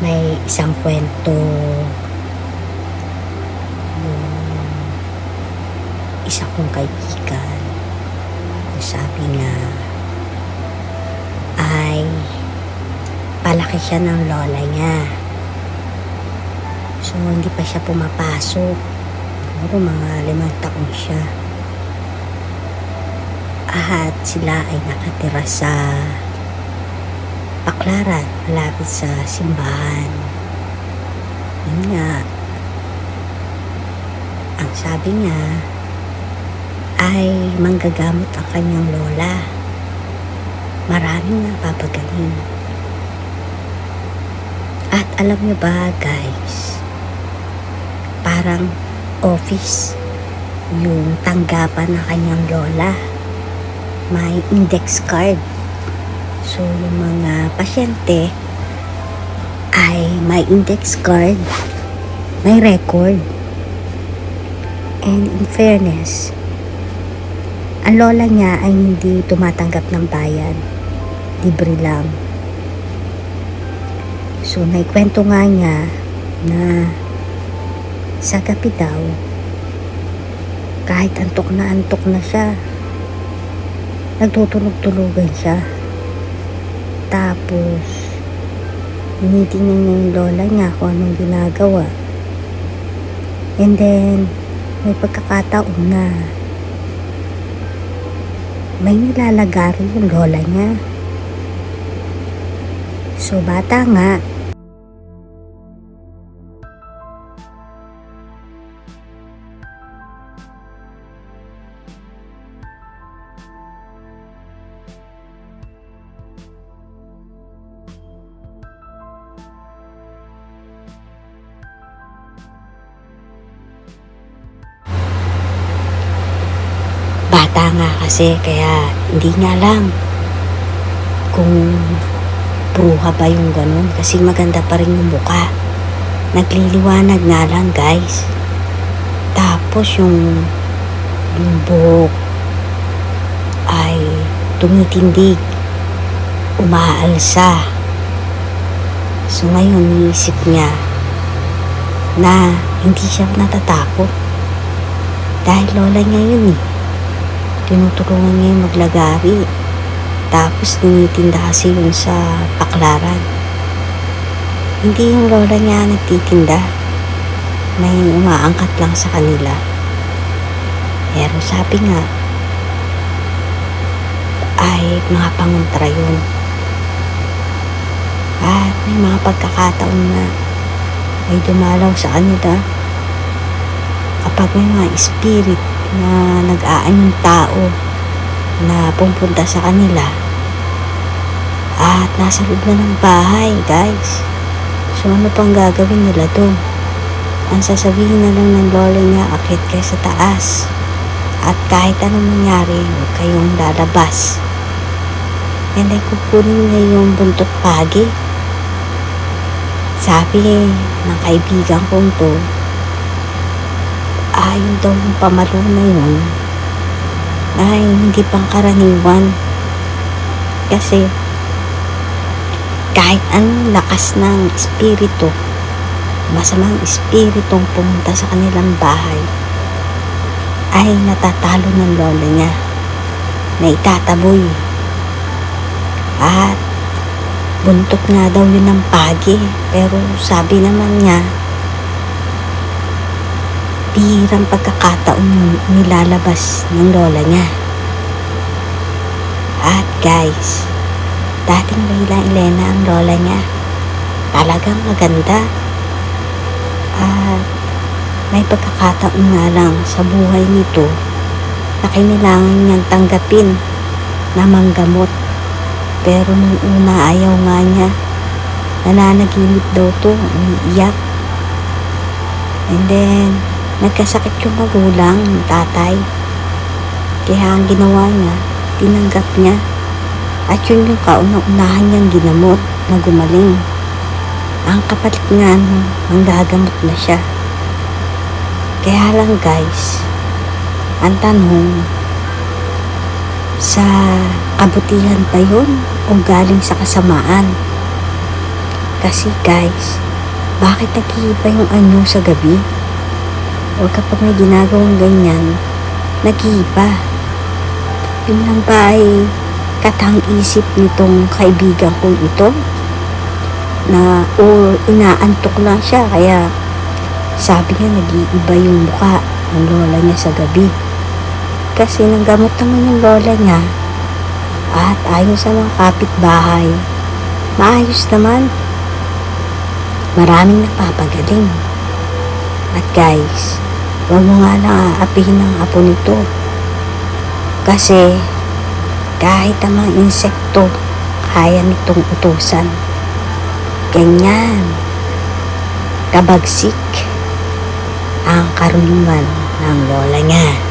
May isang kwento yung isa kong kaibigan. Sabi nga ay palaki siya ng lola niya. So hindi pa siya pumapasok. Siguro mga 5 taon siya. At sila ay nakatira sa Baklaran, malapit sa simbahan. Yun nga, ang sabi niya ay manggagamot ang kanyang lola. Maraming napapagaling. At alam niyo ba guys, parang office yung tanggapan ng kanyang lola. May index card. So, yung mga pasyente ay may index card, may record. And in fairness, ang lola niya ay hindi tumatanggap ng bayan. Libre lang. So, naikwento nga niya na sa gabi daw, kahit antok na siya, nagtutulog-tulugan siya. Tapos, tinitingnan niya yung lola niya kung anong ginagawa. And then, may pagkakataon na may nilalagari yung lola niya. So, bata nga, kasi kaya hindi niya alam kung bruha ba yung ganun kasi maganda pa rin yung mukha. Nagliliwanag nga lang guys. Tapos yung buhok ay tumitindig, umaalsa. So ngayon iisip niya na hindi siya natatakot dahil lola niya yun eh. Tinutulungan niya yung maglagari. Tapos tinitinda kasi yun sa Baklaran. Hindi yung lola niya nagtitinda. May umaangkat lang sa kanila. Pero sabi nga, ay mga pangontra yun. At may mga pagkakataon na ay dumalaw sa kanila kapag may mga spirit na nag-aanyong tao na pupunta sa kanila at nasa loob na ng bahay guys. So ano pang gagawin nila doon? Ang sasabihin na lang ng lola niya, akit kayo sa taas at kahit anong mangyari huwag kayong lalabas. And ay kukunin niya yung buntot pagi. Sabi ng kaibigan kong to, ayun daw yung pamalo na yun ay hindi pang karaniwan kasi kahit anong lakas ng espiritu, masamang espiritong pumunta sa kanilang bahay ay natatalo ng lola niya na itataboy. At buntot nga daw yun ng pagi, pero sabi naman niya bihirang pagkakataon nilalabas ng lola niya. At guys, dating Layla Elena ang lola niya. Talagang maganda. At may pagkakataon nga lang sa buhay nito na kailangan niyang tanggapin na manggamot. Pero nung una ayaw nga niya. Nananaginip daw to, umiiyak. And then nagkasakit yung magulang, yung tatay. Kaya ang ginawa niya, tinanggap niya. At yun yung kauna-unahan niyang ginamot na gumaling. Ang kapalit nga nung manggagamot na siya. Kaya lang guys, ang tanong, sa kabutihan ba yun o galing sa kasamaan? Kasi guys, bakit nag-iiba yung anyo sa gabi? O kapag may ginagawang ganyan, nag-iiba. Yun lang ba ay katang-isip nitong kaibigan kong ito? Na o inaantok lang siya, kaya sabi niya nag-iiba yung mukha ng lola niya sa gabi. Kasi nanggamot naman yung lola niya at ayon sa mga kapitbahay, maayos naman. Maraming napapagaling. At guys, huwag mo nga lang aapihin ng apo nito. Kasi kahit ang mga insekto, kaya nitong utusan. Ganyan kabagsik ang karunungan ng lola niya.